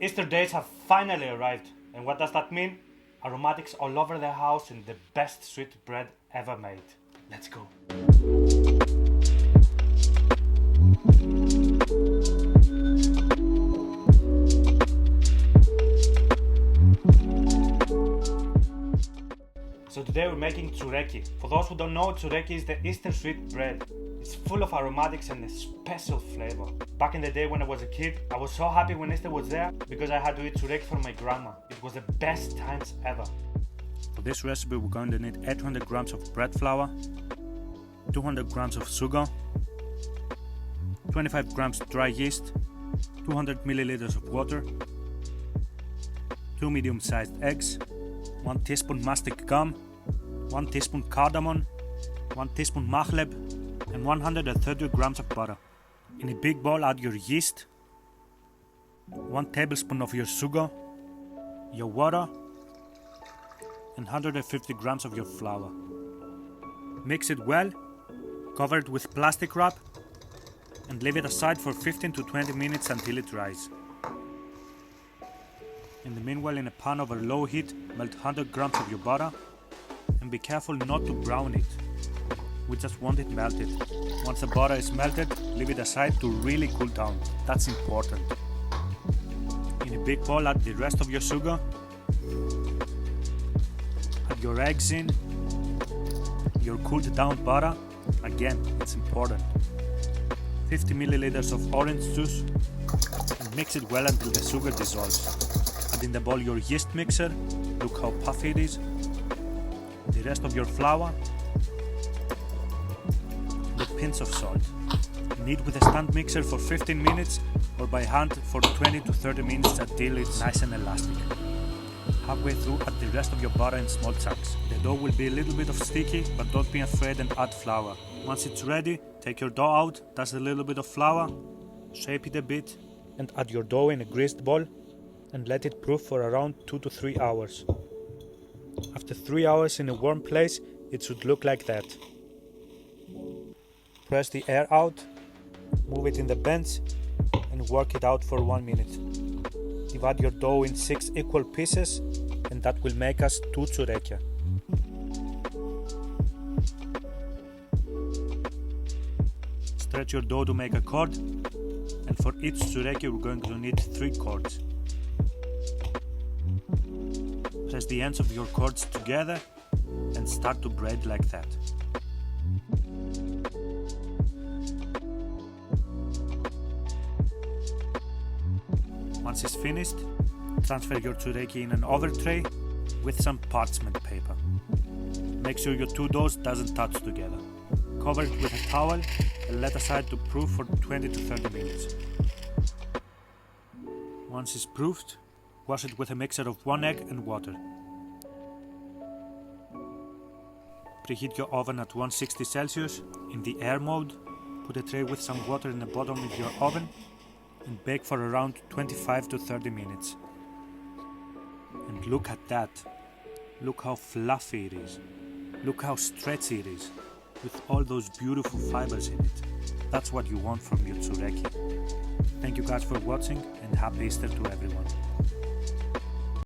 Easter days have finally arrived, and what does that mean? Aromatics all over the house and the best sweet bread ever made. Let's go! So today we're making Tsoureki. For those who don't know, Tsoureki is the Easter sweet bread. It's full of aromatics and a special flavor. Back in the day when I was a kid, I was so happy when Easter was there because I had to eat Tsoureki from my grandma. It was the best times ever. For this recipe we're going to need 800 grams of bread flour, 200 grams of sugar, 25 grams dry yeast, 200 milliliters of water, 2 medium-sized eggs, 1 teaspoon mastic gum, 1 teaspoon cardamon, 1 teaspoon Mahleb, and 130 grams of butter. In a big bowl add your yeast, 1 tablespoon of your sugar, your water, and 150 grams of your flour. Mix it well, cover it with plastic wrap, and leave it aside for 15 to 20 minutes until it dries. In the meanwhile, in a pan over low heat, melt 100 grams of your butter and be careful not to brown it. We just want it melted. Once the butter is melted, leave it aside to really cool down. That's important. In a big bowl, add the rest of your sugar, add your eggs in, your cooled down butter, again, it's important, 50 milliliters of orange juice, and mix it well until the sugar dissolves. Add in the bowl your yeast mixer, look how puffy it is, the rest of your flour, and a pinch of salt. Knead with a stand mixer for 15 minutes or by hand for 20 to 30 minutes until it's nice and elastic. Halfway through, add the rest of your butter in small chunks. The dough will be a little bit of sticky, but don't be afraid and add flour. Once it's ready, take your dough out, dust a little bit of flour, shape it a bit, and add your dough in a greased bowl and let it proof for around 2 to 3 hours. After 3 hours in a warm place, it should look like that. Press the air out, move it in the bench, and work it out for 1 minute. Divide your dough in 6 equal pieces, and that will make us 2 Τσουρέκια. Stretch your dough to make a cord, and for each Tsoureki we're going to need 3 cords. Press the ends of your cords together and start to braid like that. Once it's finished, transfer your Tsoureki in an over tray with some parchment paper. Make sure your 2 doughs doesn't touch together. Cover it with a towel and let aside to proof for 20 to 30 minutes. Once it's proofed, wash it with a mixture of 1 egg and water. Preheat your oven at 160 Celsius. In the air mode, put a tray with some water in the bottom of your oven and bake for around 25 to 30 minutes. And look at that. Look how fluffy it is. Look how stretchy it is, with all those beautiful fibers in it. That's what you want from your Tsoureki. Thank you guys for watching and happy Easter to everyone.